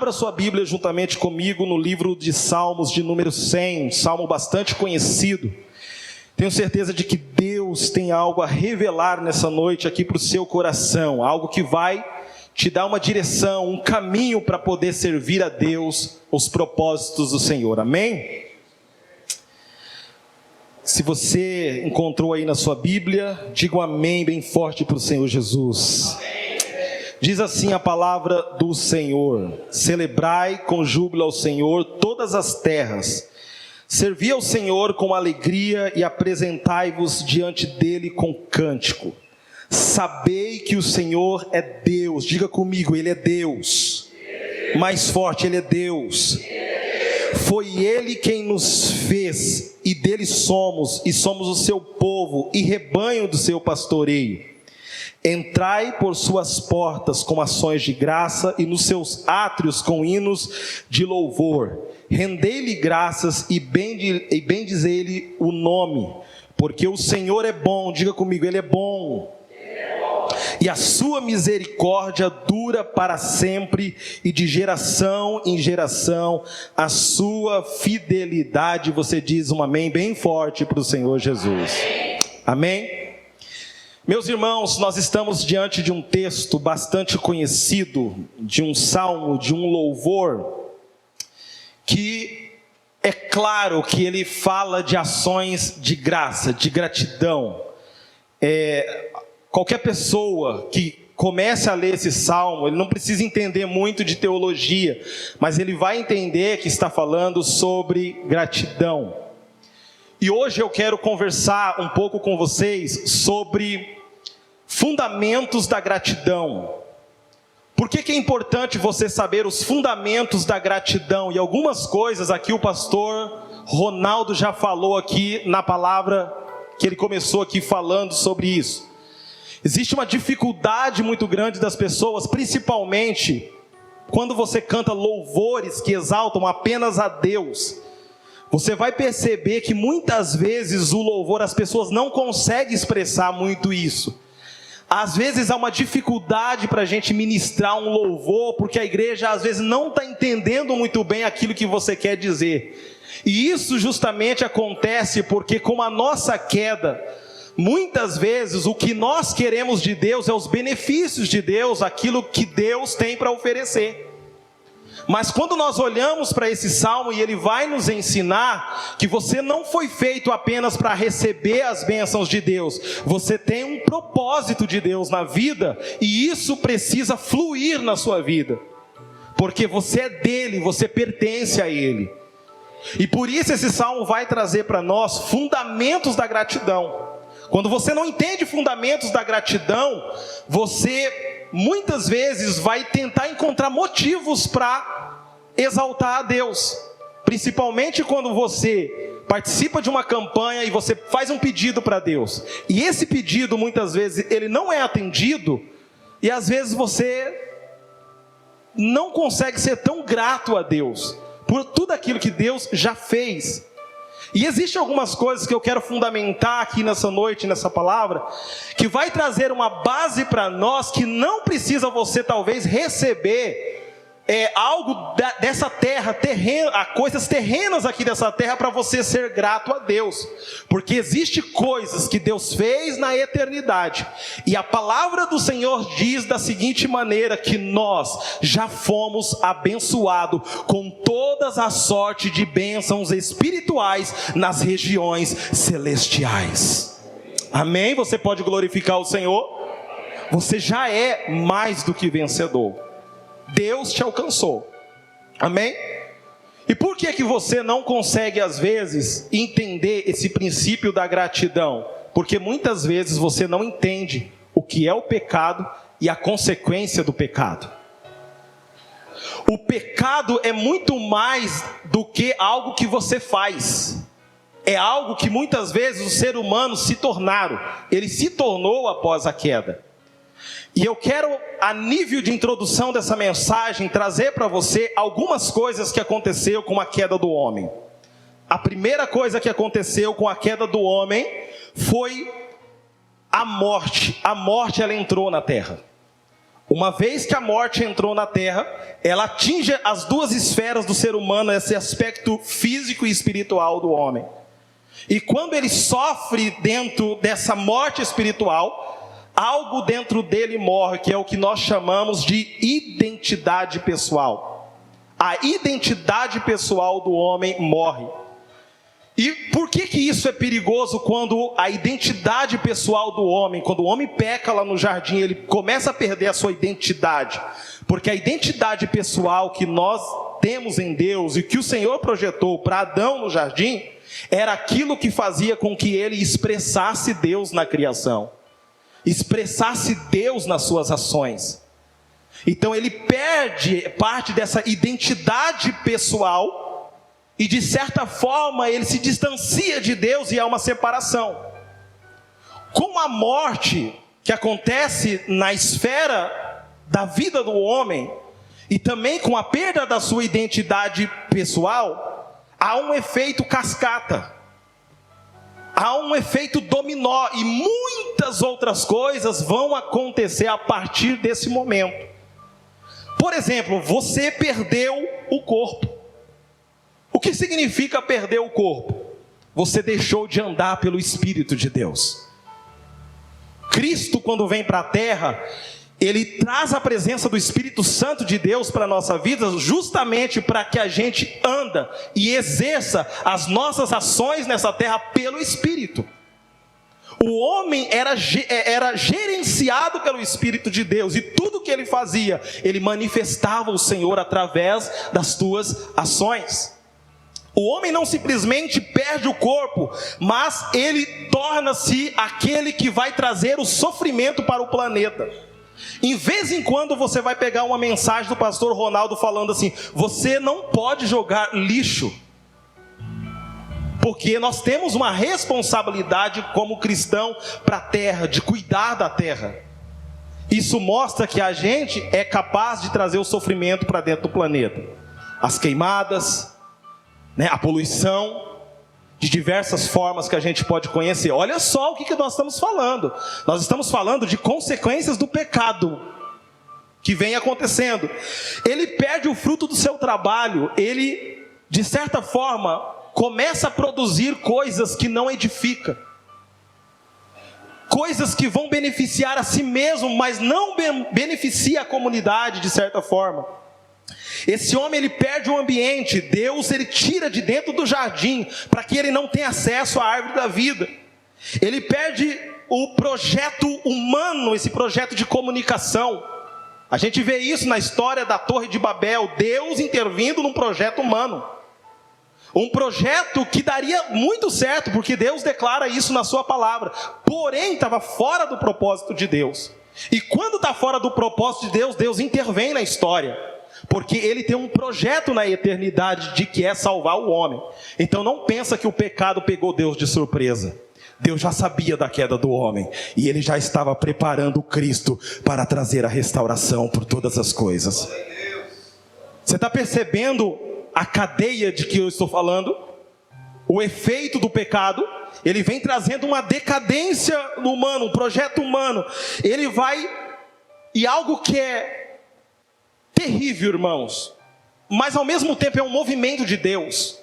Abra sua Bíblia juntamente comigo no livro de Salmos de número 100, um salmo bastante conhecido. Tenho certeza de que Deus tem algo a revelar nessa noite aqui para o seu coração, algo que vai te dar uma direção, um caminho para poder servir a Deus, os propósitos do Senhor, amém? Se você encontrou aí na sua Bíblia, diga um amém bem forte para o Senhor Jesus. Diz assim a palavra do Senhor: celebrai com júbilo ao Senhor todas as terras, servi ao Senhor com alegria e apresentai-vos diante dele com cântico. Sabei que o Senhor é Deus, diga comigo, Ele é Deus. Mais forte, Ele é Deus. Foi Ele quem nos fez, e dele somos, e somos o seu povo, e rebanho do seu pastoreio. Entrai por suas portas com ações de graça, e nos seus átrios com hinos de louvor. Rendei-lhe graças, e bendizei-lhe o nome, porque o Senhor é bom, diga comigo, Ele é bom. E a sua misericórdia dura para sempre, e de geração em geração a sua fidelidade. Você diz um amém bem forte para o Senhor Jesus. Amém? Meus irmãos, nós estamos diante de um texto bastante conhecido, de um salmo, de um louvor, que é claro que ele fala de ações de graça, de gratidão. Qualquer pessoa que comece a ler esse salmo, ele não precisa entender muito de teologia, mas ele vai entender que está falando sobre gratidão. E hoje eu quero conversar um pouco com vocês sobre fundamentos da gratidão. Por que é importante você saber os fundamentos da gratidão? E algumas coisas aqui o pastor Ronaldo já falou aqui na palavra que ele começou aqui falando sobre isso. Existe uma dificuldade muito grande das pessoas, principalmente quando você canta louvores que exaltam apenas a Deus. Você vai perceber que muitas vezes o louvor, as pessoas não conseguem expressar muito isso. Às vezes há uma dificuldade para a gente ministrar um louvor, porque a igreja às vezes não está entendendo muito bem aquilo que você quer dizer. E isso justamente acontece porque com a nossa queda, muitas vezes o que nós queremos de Deus é os benefícios de Deus, aquilo que Deus tem para oferecer. Mas quando nós olhamos para esse salmo e ele vai nos ensinar que você não foi feito apenas para receber as bênçãos de Deus, você tem um propósito de Deus na vida e isso precisa fluir na sua vida, porque você é dele, você pertence a ele. E por isso esse salmo vai trazer para nós fundamentos da gratidão. Quando você não entende fundamentos da gratidão, você muitas vezes vai tentar encontrar motivos para exaltar a Deus. Principalmente quando você participa de uma campanha e você faz um pedido para Deus. E esse pedido muitas vezes ele não é atendido, e às vezes você não consegue ser tão grato a Deus por tudo aquilo que Deus já fez. E existem algumas coisas que eu quero fundamentar aqui nessa noite, nessa palavra, que vai trazer uma base para nós, que não precisa você talvez receber algo dessa terra, coisas terrenas aqui dessa terra, para você ser grato a Deus. Porque existem coisas que Deus fez na eternidade, e a palavra do Senhor diz da seguinte maneira, que nós já fomos abençoados com todas as sortes de bênçãos espirituais nas regiões celestiais. Amém? Você pode glorificar o Senhor? Você já é mais do que vencedor. Deus te alcançou. Amém? E por que você não consegue às vezes entender esse princípio da gratidão? Porque muitas vezes você não entende o que é o pecado e a consequência do pecado. O pecado é muito mais do que algo que você faz. É algo que muitas vezes os seres humanos se tornaram. Ele se tornou após a queda. E eu quero, a nível de introdução dessa mensagem, trazer para você algumas coisas que aconteceu com a queda do homem. A primeira coisa que aconteceu com a queda do homem foi a morte. A morte, ela entrou na terra. Uma vez que a morte entrou na terra, ela atinge as duas esferas do ser humano, esse aspecto físico e espiritual do homem. E quando ele sofre dentro dessa morte espiritual, algo dentro dele morre, que é o que nós chamamos de identidade pessoal. A identidade pessoal do homem morre. E por que isso é perigoso quando a identidade pessoal do homem, quando o homem peca lá no jardim, ele começa a perder a sua identidade? Porque a identidade pessoal que nós temos em Deus e que o Senhor projetou para Adão no jardim, era aquilo que fazia com que ele expressasse Deus na criação, expressasse Deus nas suas ações. Então ele perde parte dessa identidade pessoal e de certa forma ele se distancia de Deus e há uma separação. Com a morte que acontece na esfera da vida do homem e também com a perda da sua identidade pessoal, há um efeito cascata, há um efeito dominó e muitas outras coisas vão acontecer a partir desse momento. Por exemplo, você perdeu o corpo. O que significa perder o corpo? Você deixou de andar pelo Espírito de Deus. Cristo, quando vem para a terra, ele traz a presença do Espírito Santo de Deus para a nossa vida, justamente para que a gente anda e exerça as nossas ações nessa terra pelo Espírito. O homem era gerenciado pelo Espírito de Deus, e tudo que ele fazia, ele manifestava o Senhor através das suas ações. O homem não simplesmente perde o corpo, mas ele torna-se aquele que vai trazer o sofrimento para o planeta. Em vez em quando você vai pegar uma mensagem do pastor Ronaldo falando assim: você não pode jogar lixo, porque nós temos uma responsabilidade como cristão para a terra, de cuidar da terra. Isso mostra que a gente é capaz de trazer o sofrimento para dentro do planeta. As queimadas, a poluição, de diversas formas que a gente pode conhecer. Olha só o que nós estamos falando. Nós estamos falando de consequências do pecado que vem acontecendo. Ele perde o fruto do seu trabalho. Ele, de certa forma, começa a produzir coisas que não edificam. Coisas que vão beneficiar a si mesmo, mas não beneficia a comunidade, de certa forma. Esse homem, ele perde o ambiente. Deus, ele tira de dentro do jardim, para que ele não tenha acesso à árvore da vida. Ele perde o projeto humano, esse projeto de comunicação. A gente vê isso na história da Torre de Babel, Deus intervindo num projeto humano. Um projeto que daria muito certo, porque Deus declara isso na sua palavra. Porém, estava fora do propósito de Deus. E quando está fora do propósito de Deus, Deus intervém na história. Porque ele tem um projeto na eternidade de que é salvar o homem. Então não pensa que o pecado pegou Deus de surpresa. Deus já sabia da queda do homem, e ele já estava preparando Cristo para trazer a restauração por todas as coisas. Você está percebendo a cadeia de que eu estou falando? O efeito do pecado, ele vem trazendo uma decadência no humano, um projeto humano. Ele vai, e algo que é terrível, irmãos, mas ao mesmo tempo é um movimento de Deus,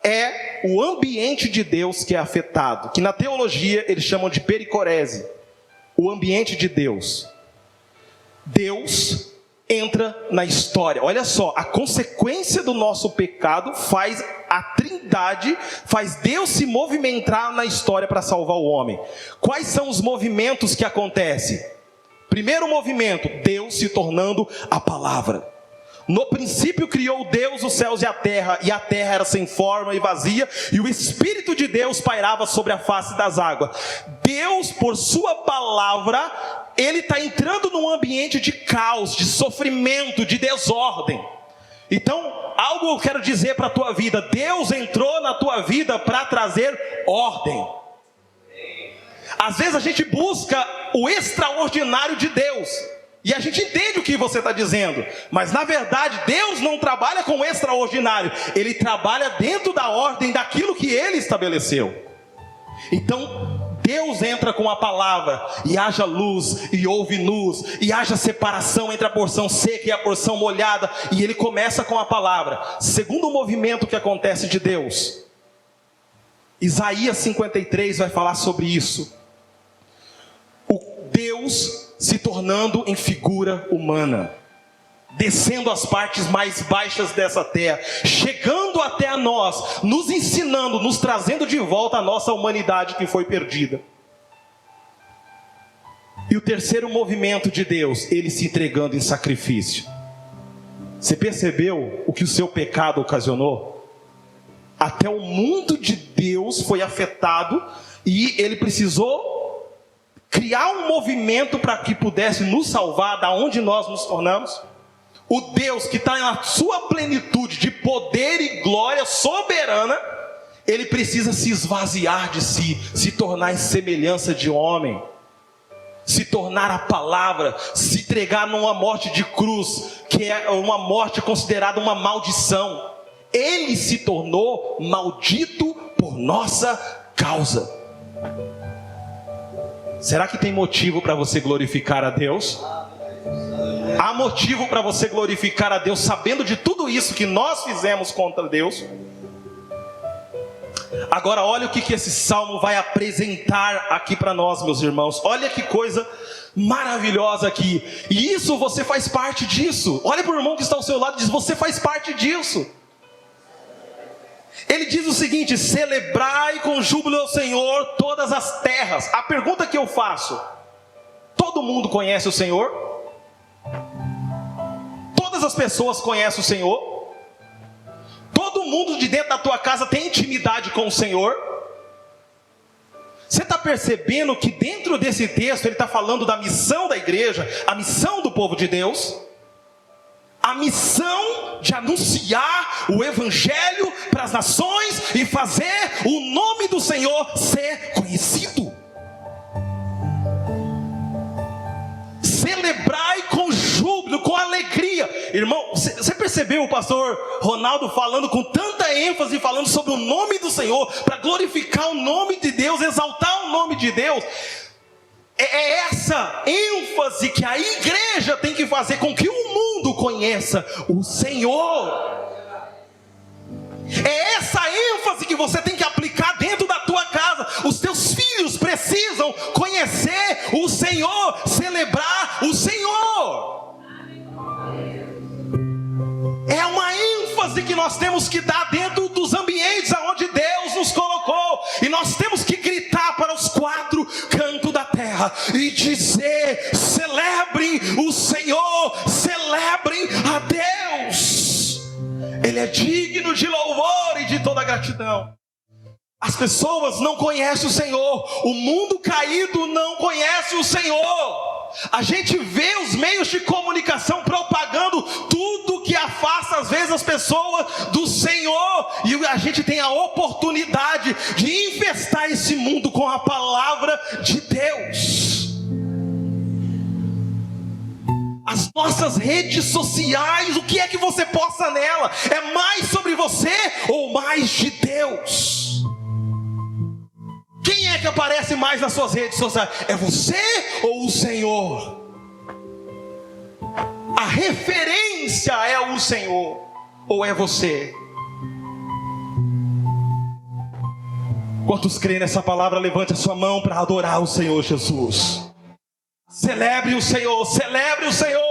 é o ambiente de Deus que é afetado, que na teologia eles chamam de pericorese, o ambiente de Deus. Deus entra na história. Olha só, a consequência do nosso pecado faz a Trindade, faz Deus se movimentar na história para salvar o homem. Quais são os movimentos que acontecem? Primeiro movimento, Deus se tornando a palavra. No princípio criou Deus os céus e a terra era sem forma e vazia, e o Espírito de Deus pairava sobre a face das águas. Deus, por sua palavra, ele está entrando num ambiente de caos, de sofrimento, de desordem. Então, algo eu quero dizer para a tua vida: Deus entrou na tua vida para trazer ordem. Às vezes a gente busca o extraordinário de Deus, e a gente entende o que você está dizendo, mas na verdade Deus não trabalha com o extraordinário, ele trabalha dentro da ordem daquilo que ele estabeleceu. Então Deus entra com a palavra, e haja luz, e houve luz, e haja separação entre a porção seca e a porção molhada, e ele começa com a palavra. Segundo movimento que acontece de Deus, Isaías 53 vai falar sobre isso. O Deus se tornando em figura humana, descendo às partes mais baixas dessa terra, chegando até a nós, nos ensinando, nos trazendo de volta a nossa humanidade que foi perdida. E o terceiro movimento de Deus, ele se entregando em sacrifício. Você percebeu o que o seu pecado ocasionou? Até o mundo de Deus foi afetado, e ele precisou criar um movimento para que pudesse nos salvar da onde nós nos tornamos. O Deus que está na sua plenitude de poder e glória soberana, ele precisa se esvaziar de si, se tornar em semelhança de homem, se tornar a palavra, se entregar numa morte de cruz, que é uma morte considerada uma maldição. Ele se tornou maldito por nossa causa. Será que tem motivo para você glorificar a Deus? Há motivo para você glorificar a Deus, sabendo de tudo isso que nós fizemos contra Deus? Agora olha o que esse salmo vai apresentar aqui para nós, meus irmãos. Olha que coisa maravilhosa aqui. E isso, você faz parte disso. Olha para o irmão que está ao seu lado e diz: você faz parte disso. Ele diz o seguinte: celebrai com júbilo ao Senhor todas as terras. A pergunta que eu faço: todo mundo conhece o Senhor? Todas as pessoas conhecem o Senhor? Todo mundo de dentro da tua casa tem intimidade com o Senhor? Você está percebendo que dentro desse texto ele está falando da missão da igreja, a missão do povo de Deus, a missão de anunciar o evangelho para as nações e fazer o nome do Senhor ser conhecido. Celebrai com júbilo, com alegria. Irmão, você percebeu o pastor Ronaldo falando com tanta ênfase, falando sobre o nome do Senhor, para glorificar o nome de Deus, exaltar o nome de Deus? É essa ênfase que a igreja tem que fazer com que o mundo conheça o Senhor. É essa ênfase que você tem que aplicar dentro da tua casa. Os teus filhos precisam conhecer o Senhor, celebrar o Senhor. É uma ênfase que nós temos que dar dentro dos ambientes aonde Deus nos colocou. E nós temos que gritar para os quatro cantos da terra e dizer: celebrem o Senhor, celebrem a Deus. Ele é digno de louvor e de toda gratidão. As pessoas não conhecem o Senhor. O mundo caído não conhece o Senhor. A gente vê os meios de comunicação propagando tudo que afasta às vezes as pessoas do Senhor. E a gente tem a oportunidade de infestar esse mundo com a palavra de Deus. As nossas redes sociais, o que é que você posta nela? É mais sobre você ou mais de Deus? Quem é que aparece mais nas suas redes sociais? É você ou o Senhor? A referência é o Senhor ou é você? Quantos creem nessa palavra, levante a sua mão para adorar o Senhor Jesus. Celebre o Senhor, celebre o Senhor,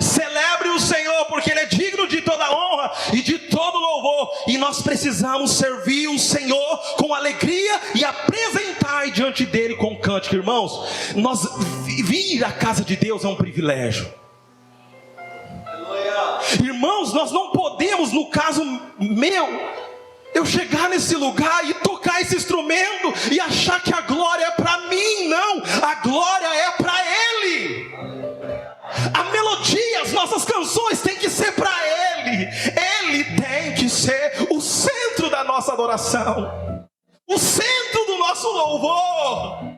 celebre o Senhor, porque Ele é digno de toda honra e de todo louvor. E nós precisamos servir o Senhor com alegria e apresentar diante dEle com cântico. Irmãos, vir à casa de Deus é um privilégio. Irmãos, nós não podemos, no caso meu, eu chegar nesse lugar e tocar esse instrumento e achar que a glória é para mim. Não, a glória é para Ele. A melodia, as nossas canções tem que ser para Ele. Ele tem que ser o centro da nossa adoração, o centro do nosso louvor.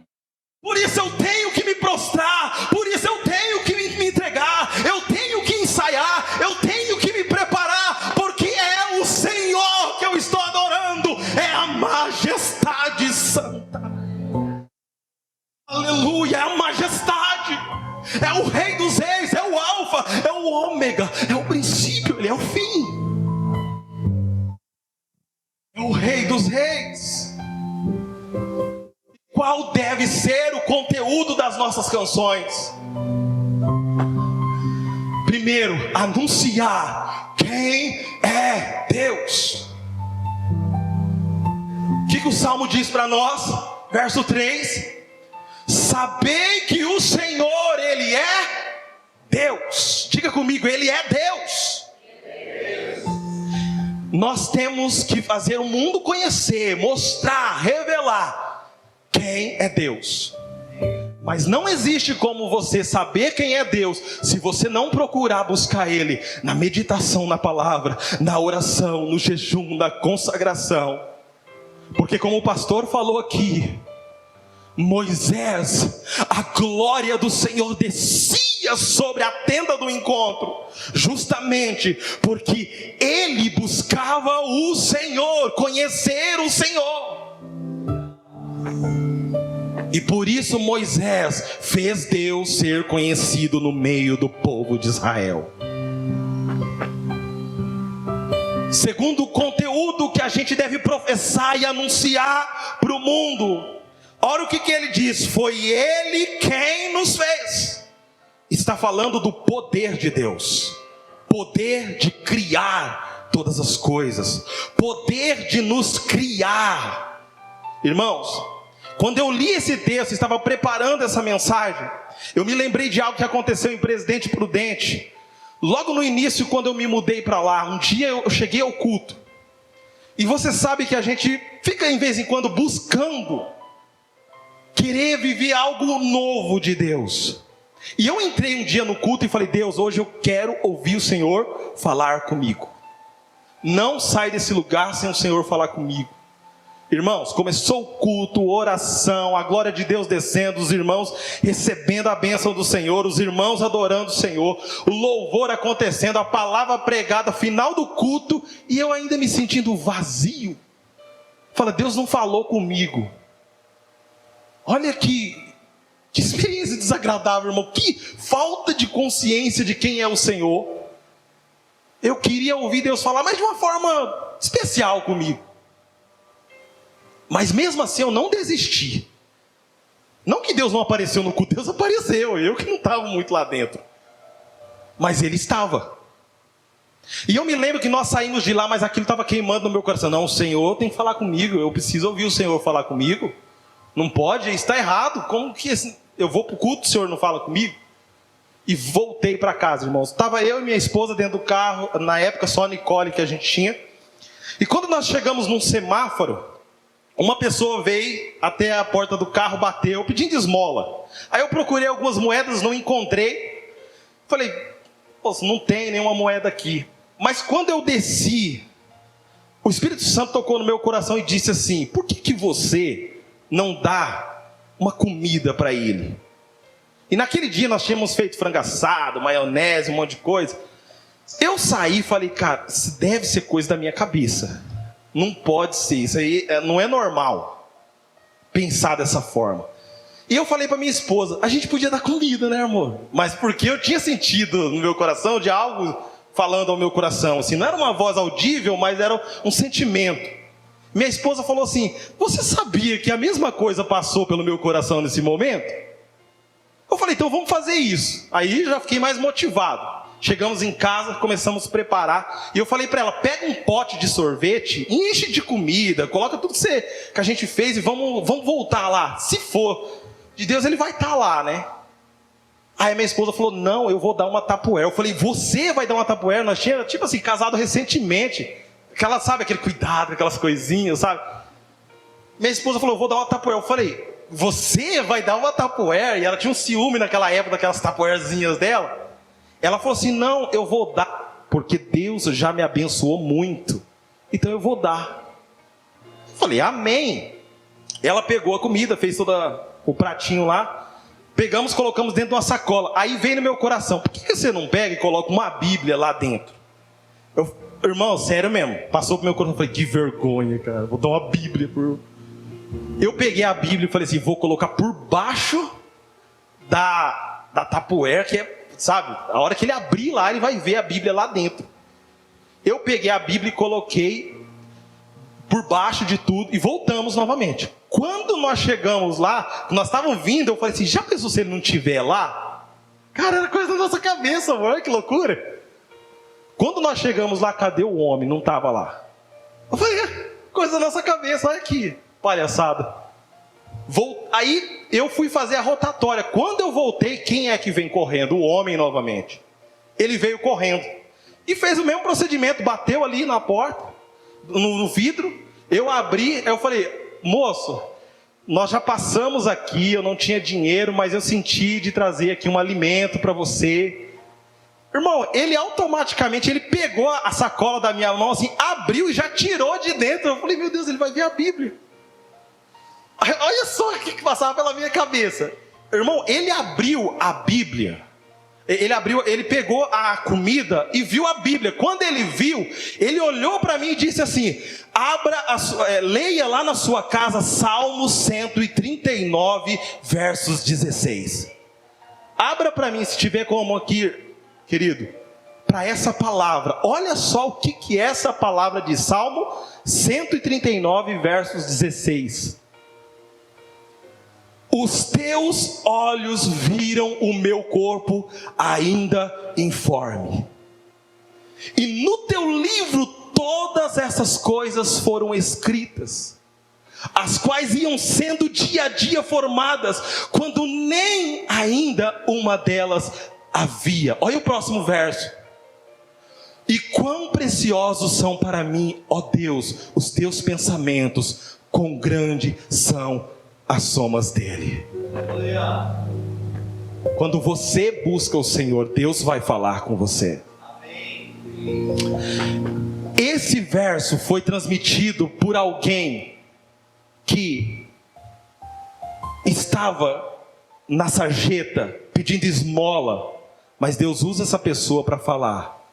Por isso eu tenho que me prostrar, por isso eu tenho que me entregar, eu tenho que ensaiar, eu tenho que me preparar, porque é o Senhor que eu estou adorando, é a majestade santa. Sim. É o Rei dos Reis. Qual deve ser o conteúdo das nossas canções? Primeiro, anunciar quem é Deus. O que o Salmo diz para nós? Verso 3: sabei que o Senhor, Ele é Deus. Diga comigo, Ele é Deus. Nós temos que fazer o mundo conhecer, mostrar, revelar quem é Deus. Mas não existe como você saber quem é Deus se você não procurar buscar Ele na meditação na palavra, na oração, no jejum, na consagração. Porque como o pastor falou aqui, Moisés, a glória do Senhor descia sobre a tenda do encontro, justamente porque ele buscava o Senhor, conhecer o Senhor. E por isso Moisés fez Deus ser conhecido no meio do povo de Israel. Segundo o conteúdo que a gente deve professar e anunciar para o mundo, olha o que ele diz: foi Ele quem nos fez. Está falando do poder de Deus, poder de criar todas as coisas, poder de nos criar. Irmãos, quando eu li esse texto, estava preparando essa mensagem, eu me lembrei de algo que aconteceu em Presidente Prudente. Logo no início, quando eu me mudei para lá, um dia eu cheguei ao culto. E você sabe que a gente fica em vez em quando buscando querer viver algo novo de Deus. E eu entrei um dia no culto e falei: Deus, hoje eu quero ouvir o Senhor falar comigo. Não sai desse lugar sem o Senhor falar comigo. Irmãos, começou o culto, oração, a glória de Deus descendo, os irmãos recebendo a bênção do Senhor, os irmãos adorando o Senhor, o louvor acontecendo, a palavra pregada, final do culto, e eu ainda me sentindo vazio. Fala, Deus não falou comigo. Olha que experiência desagradável, irmão. Que falta de consciência de quem é o Senhor. Eu queria ouvir Deus falar, mas de uma forma especial comigo. Mas mesmo assim eu não desisti. Não que Deus não apareceu no culto, Deus apareceu. Eu que não estava muito lá dentro. Mas Ele estava. E eu me lembro que nós saímos de lá, mas aquilo estava queimando no meu coração. Não, o Senhor tem que falar comigo. Eu preciso ouvir o Senhor falar comigo. Não pode, está errado. Como que eu vou para o culto, o Senhor não fala comigo? E voltei para casa, irmãos. Estava eu e minha esposa dentro do carro. Na época só a Nicole que a gente tinha. E quando nós chegamos num semáforo, uma pessoa veio até a porta do carro, bateu, pedindo esmola. Aí eu procurei algumas moedas, não encontrei. Falei, não tem nenhuma moeda aqui. Mas quando eu desci, o Espírito Santo tocou no meu coração e disse assim: por que você não dá uma comida para ele? E naquele dia nós tínhamos feito frango assado, maionese, um monte de coisa. Eu saí e falei, cara, isso deve ser coisa da minha cabeça. Não pode ser, isso aí não é normal pensar dessa forma. E eu falei para minha esposa, a gente podia dar comida, né, amor? Mas porque eu tinha sentido no meu coração de algo falando ao meu coração, assim, não era uma voz audível, mas era um sentimento. Minha esposa falou assim, você sabia que a mesma coisa passou pelo meu coração nesse momento? Eu falei, então vamos fazer isso. Aí já fiquei mais motivado. Chegamos em casa, começamos a preparar. E eu falei para ela, pega um pote de sorvete, enche de comida, coloca tudo que a gente fez e vamos voltar lá. Se for de Deus, Ele vai estar lá, né? Aí minha esposa falou, não, eu vou dar uma tapuera. Eu falei, você vai dar uma tapuera? Nós tínhamos, tipo assim, casado recentemente. Aquela, sabe, aquele cuidado, aquelas coisinhas, sabe? Minha esposa falou, eu vou dar uma tapuera. Eu falei, você vai dar uma tapuera? E ela tinha um ciúme naquela época, daquelas tapuerzinhas dela. Ela falou assim, não, eu vou dar, porque Deus já me abençoou muito, então eu vou dar. Eu falei, amém. Ela pegou a comida, fez todo o pratinho lá, pegamos, colocamos dentro de uma sacola. Aí veio no meu coração, por que você não pega e coloca uma Bíblia lá dentro? Irmão, sério mesmo, passou pro meu coração, eu falei, que vergonha, cara, vou dar uma Bíblia. Eu peguei a Bíblia e falei assim, vou colocar por baixo da tapuera, que é, sabe, a hora que ele abrir lá, ele vai ver a Bíblia lá dentro. Eu peguei a Bíblia e coloquei por baixo de tudo e voltamos novamente. Quando nós chegamos lá, nós estávamos vindo, eu falei assim, já pensou se ele não estiver lá? Cara, era coisa da nossa cabeça, amor, que loucura. Quando nós chegamos lá, cadê o homem? Não estava lá. Eu falei, coisa da nossa cabeça, olha aqui, palhaçada. Aí eu fui fazer a rotatória. Quando eu voltei, quem é que vem correndo? O homem novamente. Ele veio correndo e fez o mesmo procedimento, bateu ali na porta, no vidro. Eu abri, eu falei, moço, nós já passamos aqui, eu não tinha dinheiro, mas eu senti de trazer aqui um alimento para você. Irmão, ele automaticamente, ele pegou a sacola da minha mão assim, abriu e já tirou de dentro. Eu falei, meu Deus, ele vai ver a Bíblia. Olha só o que passava pela minha cabeça. Irmão, ele abriu a Bíblia. Ele pegou a comida e viu a Bíblia. Quando ele viu, ele olhou para mim e disse assim, leia lá na sua casa Salmo 139, versos 16. Abra para mim, se tiver como aqui, querido, para essa palavra. Olha só o que é essa palavra de Salmo 139, versos 16. Os teus olhos viram o meu corpo ainda informe. E no teu livro todas essas coisas foram escritas, as quais iam sendo dia a dia formadas, quando nem ainda uma delas havia. Olha o próximo verso. E quão preciosos são para mim, ó Deus, os teus pensamentos, quão grande são as somas dele. Quando você busca o Senhor, Deus vai falar com você. Esse verso foi transmitido por alguém que estava na sarjeta pedindo esmola, mas Deus usa essa pessoa para falar.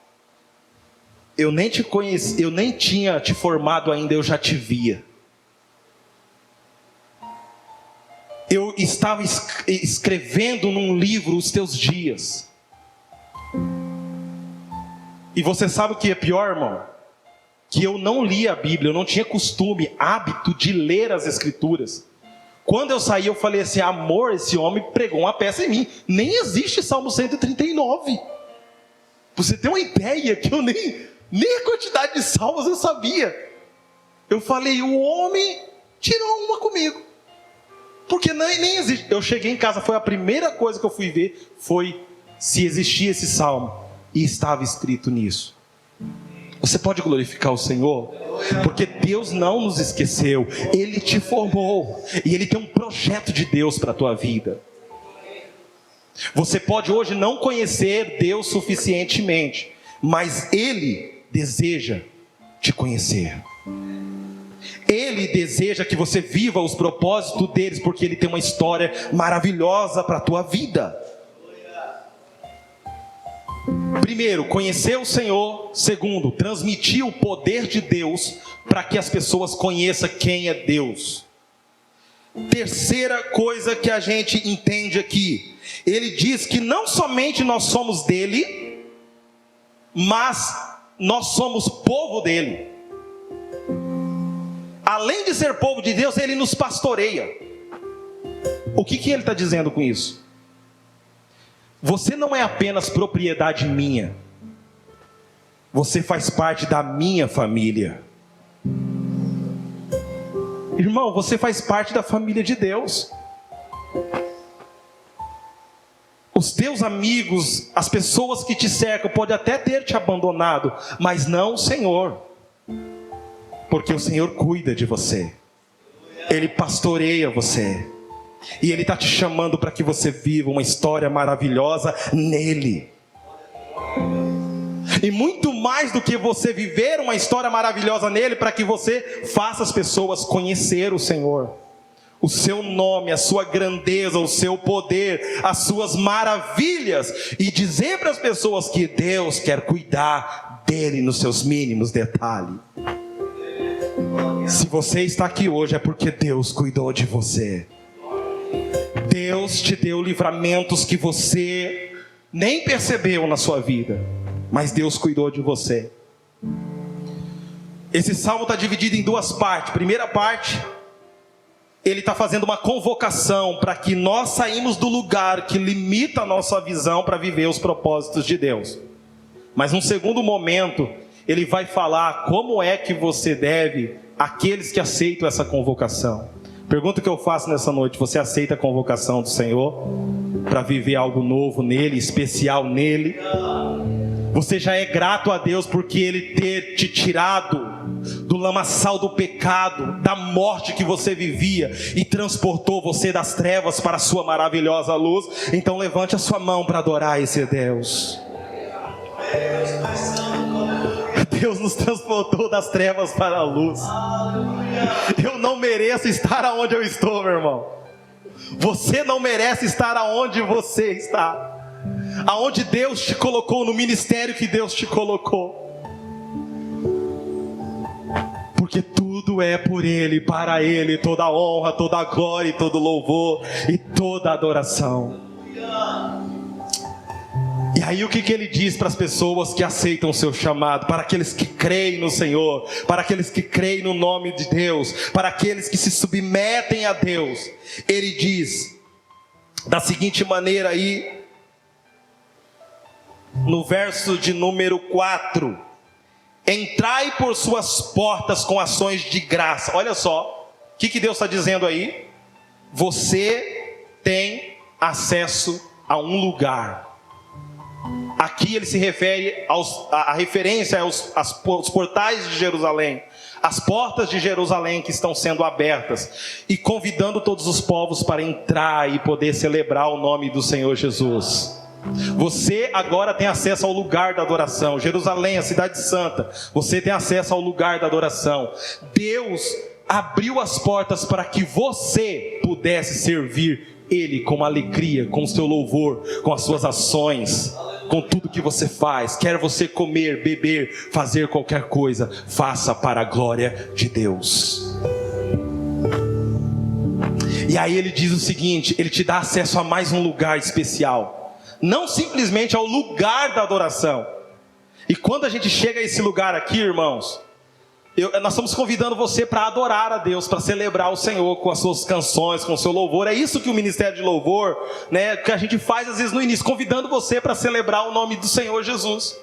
Eu nem te conheci, eu nem tinha te formado ainda, eu já te via. Eu estava escrevendo num livro os teus dias. E você sabe o que é pior, irmão? Que eu não li a Bíblia, eu não tinha costume, hábito de ler as Escrituras. Quando eu saí, eu falei assim, amor, esse homem pregou uma peça em mim. Nem existe Salmo 139. Você tem uma ideia que eu nem a quantidade de salmos eu sabia. Eu falei, o homem tirou uma comigo. Porque nem existe. Eu cheguei em casa, foi a primeira coisa que eu fui ver, foi se existia esse salmo. E estava escrito nisso. Você pode glorificar o Senhor? Porque Deus não nos esqueceu. Ele te formou. E Ele tem um projeto de Deus para a tua vida. Você pode hoje não conhecer Deus suficientemente, mas Ele deseja te conhecer. Ele deseja que você viva os propósitos deles, porque Ele tem uma história maravilhosa para a tua vida. Primeiro, conhecer o Senhor. Segundo, transmitir o poder de Deus para que as pessoas conheçam quem é Deus. Terceira coisa que a gente entende aqui, ele diz que não somente nós somos dele, mas nós somos povo dele. Além de ser povo de Deus, ele nos pastoreia. O que ele está dizendo com isso? Você não é apenas propriedade minha. Você faz parte da minha família. Irmão, você faz parte da família de Deus. Os teus amigos, as pessoas que te cercam, podem até ter te abandonado, mas não o Senhor. Porque o Senhor cuida de você. Ele pastoreia você. E Ele está te chamando para que você viva uma história maravilhosa nele. E muito mais do que você viver uma história maravilhosa nele, para que você faça as pessoas conhecer o Senhor. O seu nome, a sua grandeza, o seu poder, as suas maravilhas. E dizer para as pessoas que Deus quer cuidar dele nos seus mínimos detalhes. Se você está aqui hoje é porque Deus cuidou de você. Deus te deu livramentos que você nem percebeu na sua vida, mas Deus cuidou de você. Esse salmo está dividido em duas partes. Primeira parte, ele está fazendo uma convocação para que nós saímos do lugar que limita a nossa visão para viver os propósitos de Deus. Mas num segundo momento, ele vai falar como é que você deve, aqueles que aceitam essa convocação. Pergunta que eu faço nessa noite: você aceita a convocação do Senhor para viver algo novo nele, especial nele? Você já é grato a Deus porque Ele ter te tirado do lamaçal do pecado, da morte que você vivia, e transportou você das trevas para a sua maravilhosa luz? Então levante a sua mão para adorar esse Deus. Deus nos transportou das trevas para a luz. Eu não mereço estar aonde eu estou, meu irmão. Você não merece estar aonde você está, aonde Deus te colocou, no ministério que Deus te colocou. Porque tudo é por Ele, para Ele, toda honra, toda glória, e todo louvor e toda adoração. E aí o que Ele diz para as pessoas que aceitam o seu chamado, para aqueles que creem no Senhor, para aqueles que creem no nome de Deus, para aqueles que se submetem a Deus? Ele diz da seguinte maneira aí, no verso de número 4: entrai por suas portas com ações de graça. Olha só, o que Deus está dizendo aí? Você tem acesso a um lugar. Aqui ele se refere a referência aos portais de Jerusalém, as portas de Jerusalém que estão sendo abertas, e convidando todos os povos para entrar e poder celebrar o nome do Senhor Jesus. Você agora tem acesso ao lugar da adoração. Jerusalém, a cidade santa, você tem acesso ao lugar da adoração. Deus abriu as portas para que você pudesse servir Ele com alegria, com o seu louvor, com as suas ações, com tudo que você faz. Quer você comer, beber, fazer qualquer coisa, faça para a glória de Deus. E aí ele diz o seguinte: ele te dá acesso a mais um lugar especial, não simplesmente ao lugar da adoração. E quando a gente chega a esse lugar aqui, irmãos, nós estamos convidando você para adorar a Deus, para celebrar o Senhor com as suas canções, com o seu louvor. É isso que o Ministério de Louvor, né, que a gente faz às vezes no início, convidando você para celebrar o nome do Senhor Jesus.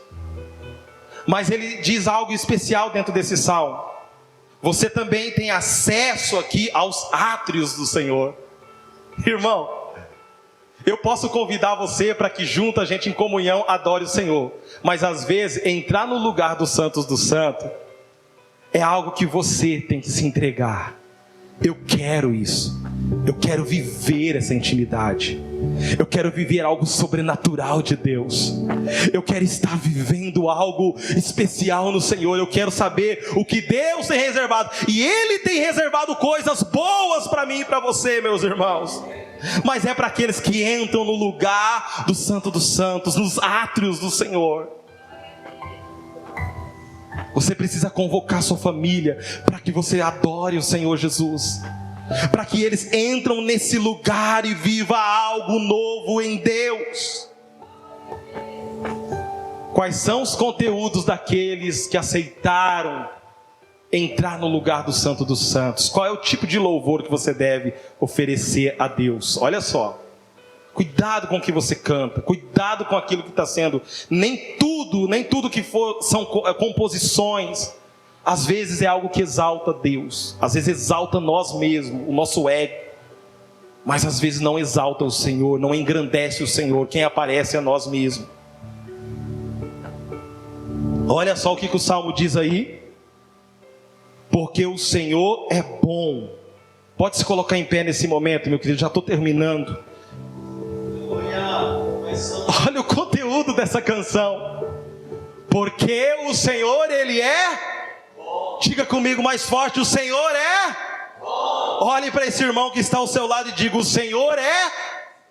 Mas ele diz algo especial dentro desse salmo: você também tem acesso aqui aos átrios do Senhor. Irmão, eu posso convidar você para que junto a gente em comunhão adore o Senhor, mas às vezes entrar no lugar dos santos do santo é algo que você tem que se entregar. Eu quero isso. Eu quero viver essa intimidade. Eu quero viver algo sobrenatural de Deus. Eu quero estar vivendo algo especial no Senhor. Eu quero saber o que Deus tem reservado. E Ele tem reservado coisas boas para mim e para você, meus irmãos. Mas é para aqueles que entram no lugar do Santo dos Santos, nos átrios do Senhor. Você precisa convocar sua família para que você adore o Senhor Jesus, para que eles entram nesse lugar e vivam algo novo em Deus. Quais são os conteúdos daqueles que aceitaram entrar no lugar do Santo dos Santos? Qual é o tipo de louvor que você deve oferecer a Deus? Olha só, cuidado com o que você canta, cuidado com aquilo que está sendo. Nem tudo que for são composições. Às vezes é algo que exalta Deus, às vezes exalta nós mesmos, o nosso ego, mas às vezes não exalta o Senhor, não engrandece o Senhor. Quem aparece é nós mesmos. Olha só o que o Salmo diz aí: porque o Senhor é bom. Pode se colocar em pé nesse momento, meu querido, já estou terminando. Olha o conteúdo dessa canção. Porque o Senhor, Ele é bom. Diga comigo mais forte: o Senhor é bom. Olhe para esse irmão que está ao seu lado e diga: o Senhor é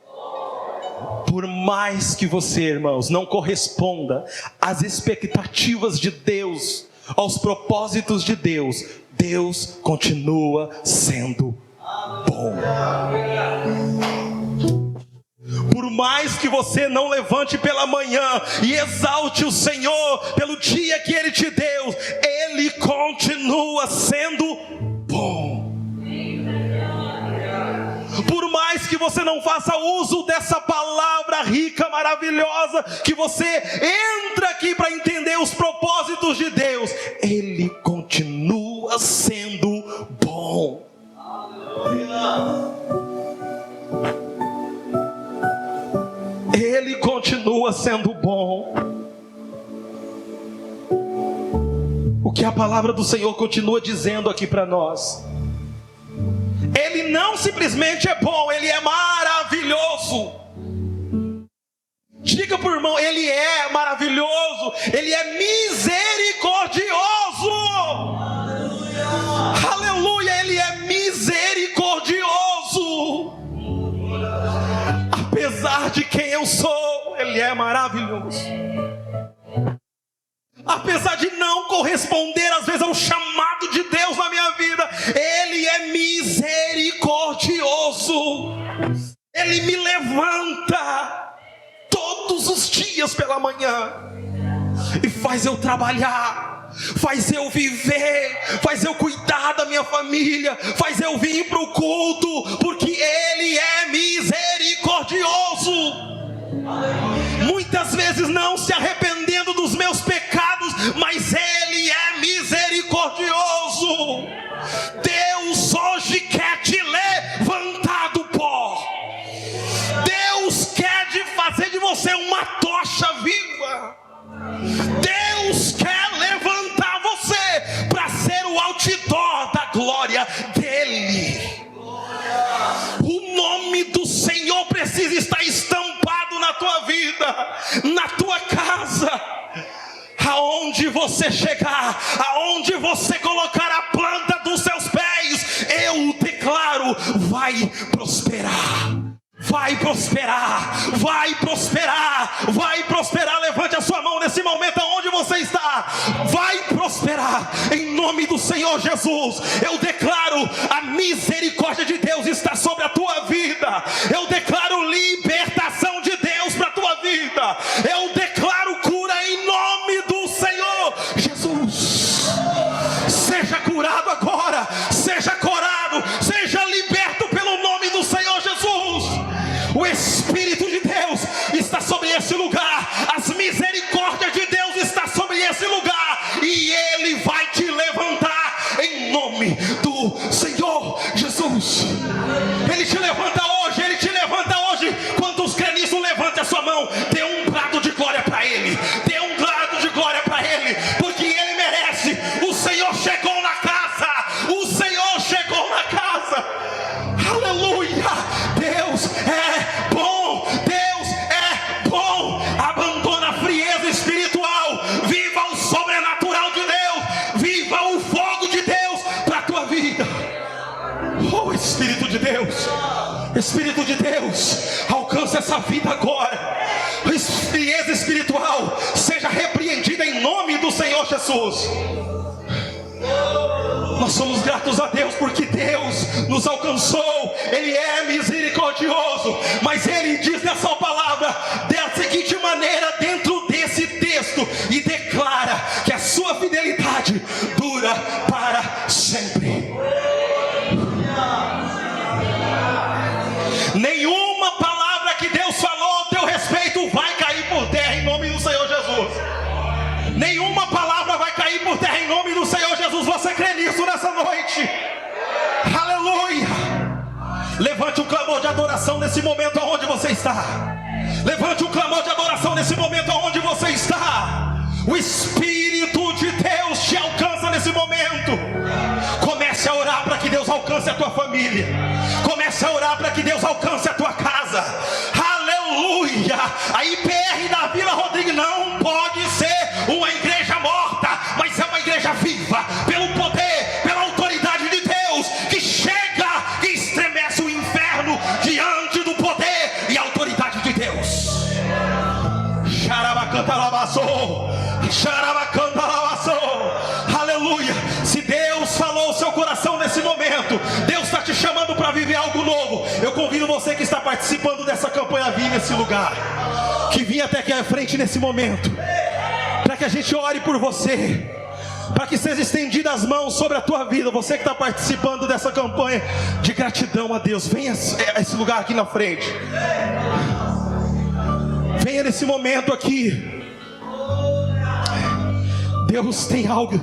bom. Por mais que você, irmãos, não corresponda às expectativas de Deus, aos propósitos de Deus, Deus continua sendo bom. Por mais que você não levante pela manhã e exalte o Senhor pelo dia que Ele te deu, Ele continua faça uso dessa palavra rica, maravilhosa, que você entra aqui para entender os propósitos de Deus. Ele continua sendo bom. Ele continua sendo bom. O que a palavra do Senhor continua dizendo aqui para nós: Ele não simplesmente é bom, Ele é maravilhoso. Diga para o irmão: Ele é maravilhoso, Ele é misericordioso. Aleluia, aleluia, Ele é misericordioso. Apesar de quem eu sou, Ele é maravilhoso. Apesar de não corresponder às vezes ao chamado de Deus na minha vida, Ele é misericordioso. Ele me levanta todos os dias pela manhã e faz eu trabalhar, faz eu viver, faz eu cuidar da minha família, faz eu vir para o culto, porque Ele é misericordioso. Muitas vezes não se arrependendo dos meus pecados, mas Ele é misericordioso. Deus hoje quer te levantar do pó. Deus quer fazer de você uma tocha viva. Deus quer levantar você para ser o outdoor da glória dEle. O nome do Senhor precisa estar estampado na tua vida, na tua casa. Aonde você chegar, aonde você colocar a planta dos seus pés, eu declaro, vai prosperar. Vai prosperar, vai prosperar, vai prosperar. Levante a sua mão nesse momento aonde você está. Vai prosperar em nome do Senhor Jesus. Eu declaro, a misericórdia de Deus está sobre a tua vida. Eu declaro libertação de Deus para a tua vida. Eu declaro cura em nome do Senhor Jesus. Seja curado agora, seja curado, seja liberto pelo nome do Senhor Jesus. O Espírito de Deus está sobre esse lugar. As misericórdias de Deus estão sobre esse lugar. E Ele vai te levantar em nome do Senhor Jesus. Ele te levanta hoje, Ele te levanta hoje. Quantos crê nisso, levante a sua mão. Dê um brado de glória para Ele. Dê um brado de glória para Ele, porque Ele merece. O Senhor chegou na casa. O Senhor chegou na casa. Aleluia. Deus é bom, Deus é bom. Abandona a frieza espiritual, viva o sobrenatural de Deus, viva o fogo de Deus para a tua vida. Oh, Espírito de Deus, Espírito de Deus, alcança essa vida agora. A frieza espiritual seja repreendida em nome do Senhor Jesus. Nós somos gratos a Deus porque Deus nos alcançou. Ele é misericordioso, mas Ele diz nessa palavra da seguinte maneira dentro desse texto, e declara que a sua fidelidade dura para sempre. Nenhuma palavra que Deus falou ao teu respeito vai cair por terra em nome do Senhor Jesus. Nenhuma palavra vai cair por terra em nome do Senhor Jesus. Você crê nisso nessa noite? Aleluia. Levante um clamor de adoração nesse momento aonde você está. Levante um clamor de adoração nesse momento aonde você está. O Espírito de Deus te alcança nesse momento. Comece a orar para que Deus alcance a tua família. Comece a orar para que Deus alcance a tua casa. Aleluia. A IPR da Vila Rodrigues não pode ser uma igreja morta, mas é uma igreja viva, pelo poder, pela autoridade de Deus, que chega e estremece o inferno diante do poder e autoridade de Deus. Aleluia. Se Deus falou ao seu coração nesse momento, Deus está te chamando para viver algo novo. Eu convido você que está participando dessa campanha a vir nesse lugar, que vinha até aqui à frente nesse momento, para que a gente ore por você. para que seja estendida as mãos sobre a tua vida. Você que está participando dessa campanha de gratidão a Deus, venha a esse lugar aqui na frente. Venha nesse momento aqui. Deus tem algo.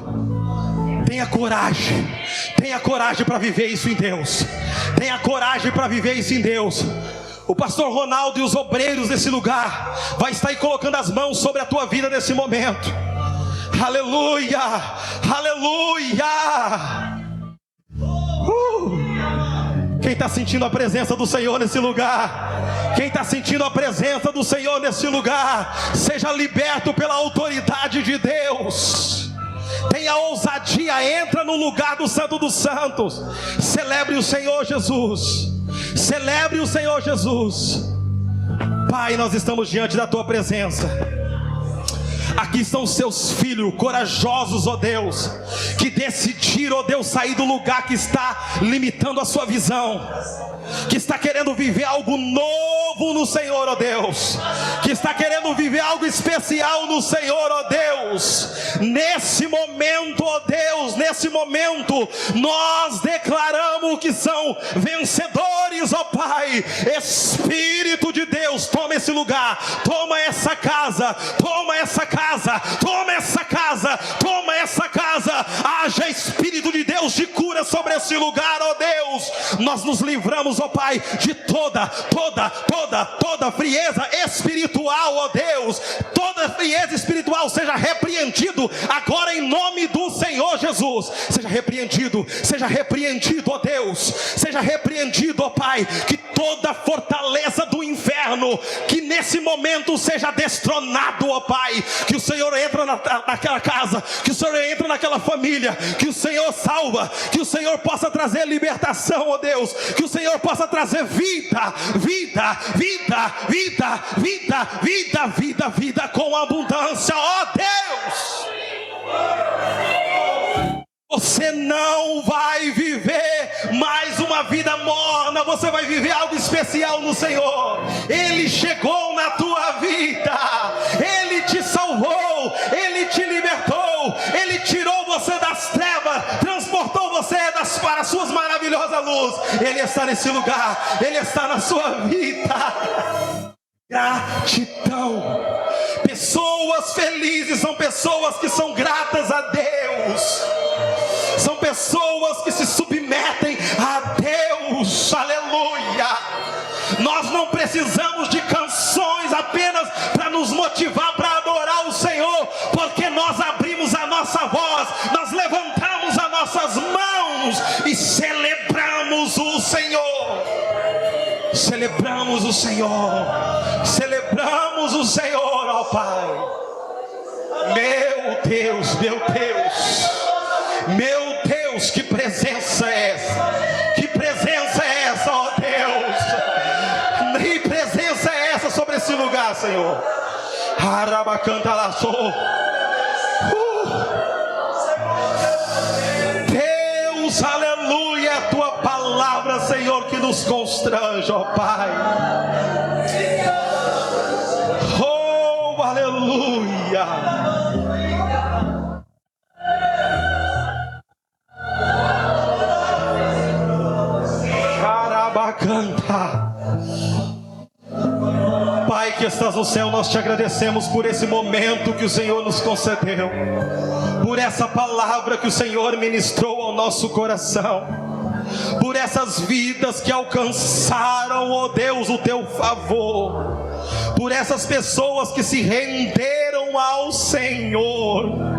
Tenha coragem para viver isso em Deus. Tenha coragem para viver isso em Deus. O pastor Ronaldo e os obreiros desse lugar vai estar aí colocando as mãos sobre a tua vida nesse momento. Aleluia, aleluia. Quem está sentindo a presença do Senhor nesse lugar? Quem está sentindo a presença do Senhor nesse lugar, seja liberto pela autoridade de Deus. Tenha ousadia, entra no lugar do Santo dos Santos. Celebre o Senhor Jesus. Celebre o Senhor Jesus. Pai, nós estamos diante da tua presença. Aqui estão os seus filhos corajosos, ó Deus, que decidiram, ó Deus, sair do lugar que está limitando a sua visão, que está querendo viver algo novo no Senhor, ó Deus, que está querendo viver algo especial no Senhor, ó Deus. Nesse momento, ó Deus, nesse momento, nós declaramos que são vencedores, ó Pai. Espírito de Deus, toma esse lugar, toma essa casa, toma essa casa, toma essa casa, toma essa casa. Haja Espírito de Deus de cura sobre esse lugar, ó Deus. Nós nos livramos, ó Pai, de toda frieza espiritual, ó Deus. Toda frieza espiritual seja repreendido agora em nome do Senhor Jesus. Seja repreendido, ó Deus. Seja repreendido, ó Pai, que toda fortaleza do inferno, que nesse momento seja destronado, ó Pai. Que o Senhor entra naquela casa, que o Senhor entra naquela família, que o Senhor salva, que o Senhor possa trazer libertação, ó Deus, que o Senhor possa trazer vida com abundância, ó Deus. Você não vai viver mais uma vida morna, você vai viver algo especial no Senhor. Ele chegou na tua vida, Ele te salvou, Ele te libertou, Ele tirou você das trevas, transportou você para as suas maravilhosas luzes. Ele está nesse lugar, Ele está na sua vida. Gratidão. Pessoas felizes são pessoas que são gratas a Deus. São pessoas que se submetem a Deus. Aleluia. Nós não precisamos de canções apenas para nos motivar para adorar o Senhor, porque nós abrimos a nossa voz, nós levantamos as nossas mãos e celebramos o Senhor. Celebramos o Senhor. Celebramos o Senhor, ó Pai. Meu Deus, meu Deus. Meu Deus, que presença é essa? Que presença é essa, ó Deus? Que presença é essa sobre esse lugar, Senhor? Deus, aleluia, a tua palavra, Senhor, que nos constrange, ó Pai. Oh, aleluia. Canta. Pai que estás no céu, nós te agradecemos por esse momento que o Senhor nos concedeu, por essa palavra que o Senhor ministrou ao nosso coração, por essas vidas que alcançaram, ó Deus, o teu favor, por essas pessoas que se renderam ao Senhor.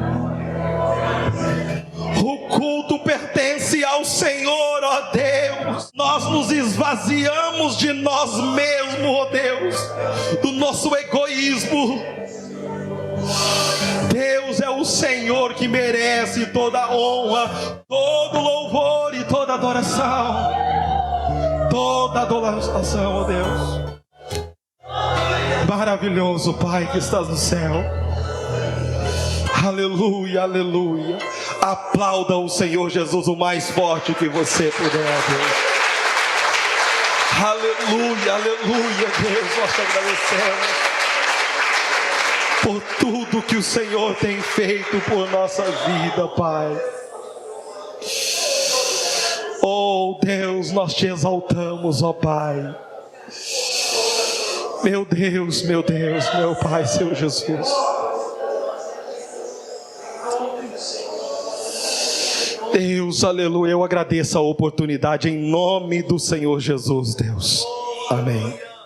O culto pertence ao Senhor, ó Deus. Nós nos esvaziamos de nós mesmos, ó Deus, do nosso egoísmo. Deus, é o Senhor que merece toda a honra, todo louvor e toda adoração. Toda adoração, ó Deus. Maravilhoso Pai que estás no céu. Aleluia, aleluia. Aplauda o Senhor Jesus o mais forte que você puder, Deus. Aleluia, aleluia, Deus, nós te agradecemos. por tudo que o Senhor tem feito por nossa vida, Pai. Oh Deus, nós te exaltamos, ó Pai. Meu Deus, meu Pai, Senhor Jesus. Deus, aleluia, eu agradeço a oportunidade em nome do Senhor Jesus, Deus. Amém.